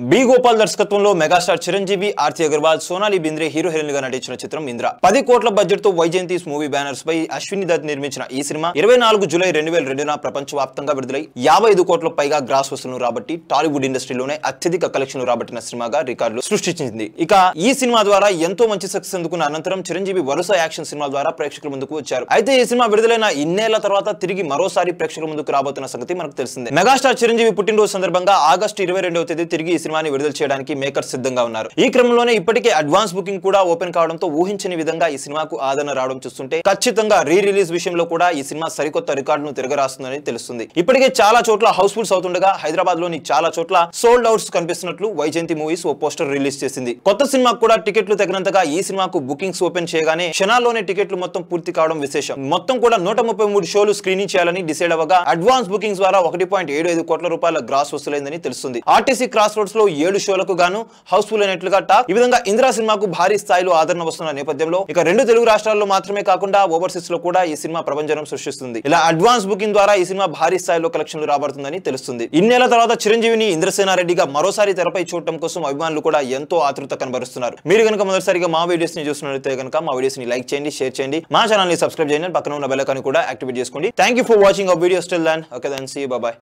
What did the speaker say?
B Gopal దర్శకత్వంలో megastar Chiranjeevi, Aarti Agarwal, Sonali Bendre hero heroine గా నటించిన చిత్రం ఇంద్ర. 10 కోట్ల బడ్జెట్ తో వైజయంతిస్ మూవీ బ్యానర్స్ పై అశ్విని దత్ నిర్మించిన ఈ సినిమా 24 జూలై 2002న ప్రపంచవ్యాప్తంగా విడుదలై 55 కోట్ల పైగా గ్రాస్ వసూలును రాబట్టి టాలీవుడ్ ఇండస్ట్రీలోనే అత్యధిక కలెక్షన్ రాబట్టిన సినిమాగా రికార్డులు సృష్టించింది. ఇక ఈ సినిమా ద్వారా ఎంతో మంచి సక్సెస్ అందుకున్న అనంతరం చిరంజీవి వరుస యాక్షన్ సినిమాల ద్వారా ప్రేక్షకుల ముందుకు వచ్చారు. అయితే ఈ సినిమా విడుదలైన ఇన్నేళ్ల తర్వాత తిరిగి మరోసారి ప్రేక్షకుల ముందుకు రాబోతున్న సంగతి మనకు తెలిసిందే. మెగాస్టార్ చిరంజీవి పుట్టినరోజు సందర్భంగా ఆగస్టు 22వ తేదీ తిరిగి ఈ సినిమాని విడుదల చేయడానికి మేకర్స్ సిద్ధంగా ఉన్నారు. ఈ క్రమంలోనే ఇప్పటికే అడ్వాన్స్ బుకింగ్ కూడా ఓపెన్ కావడంతో ఊహించని విధంగా ఈ సినిమాకు ఆదరణ రావడం చూస్తుంటే ఖచ్చితంగా రీ రిలీజ్ విషయంలో కూడా ఈ సినిమా సరికొత్త రికార్డును తిరగరాస్తుందని తెలుస్తుంది. ఇప్పటికే చాలా చోట్ల హౌస్ఫుల్స్ అవుతుండగా హైదరాబాద్ లోని చాలా చోట్ల సోల్డ్ అవుట్స్ కనిపిస్తున్నట్లు వైజయంతి మూవీస్ ఓ పోస్టర్ రిలీజ్ చేసింది. కొత్త సినిమాకు కూడా టికెట్లు తగినంతగా ఈ సినిమాకు బుకింగ్స్ ఓపెన్ చేయగానే క్షణాల్లోనే టికెట్లు మొత్తం పూర్తి కావడం విశేషం. మొత్తం కూడా 133 షోలు స్క్రీనింగ్ చేయాలని డిసైడ్ అవ్వగా అడ్వాన్స్ బుకింగ్స్ ద్వారా 1.75 కోట్ల రూపాయల గ్రాస్ వసూలైందని తెలుస్తుంది. ఆర్టీసీ క్రాస్ రోడ్స్ లో 7 షోలకు గాను హౌస్ఫుల్ అయినట్లుగా టాక్. ఈ విధంగా ఇంద్రా సినిమాకు భారీ స్థాయిలో ఆదరణ వస్తున్న నేపథ్యంలో ఇక 2 తెలుగు రాష్ట్రాల్లో మాత్రమే కాకుండా ఓవర్సీస్ లో కూడా ఈ సినిమా ప్రభంజనం సృష్టిస్తుంది. ఇలా అడ్వాన్స్ బుకింగ్ ద్వారా ఈ సినిమా భారీ స్థాయిలో కలెక్షన్లు రాబడుతుందని తెలుస్తుంది. ఇన్నేళ్ల తర్వాత చిరంజీవిని ఇంద్రసేనారెడ్డిగా మరోసారి తెరపై చూడటం కోసం అభిమానులు కూడా ఎంతో ఆతృత కనబరుస్తున్నారు. మీరు కనుక మొదటిసారిగా మా వీడియోస్ ని చూస్తున్నట్లయితే కనుక మా వీడియోస్ ని లైక్ చేయండి, షేర్ చేయండి, మా ఛానల్ ని సబ్స్క్రైబ్ చేయండి, పక్కన ఉన్న బెల్ ఐకాన్ కూడా యాక్టివేట్ చేసుకోండి. Thank you for watching our videos. Till then, okay then, see you, bye by.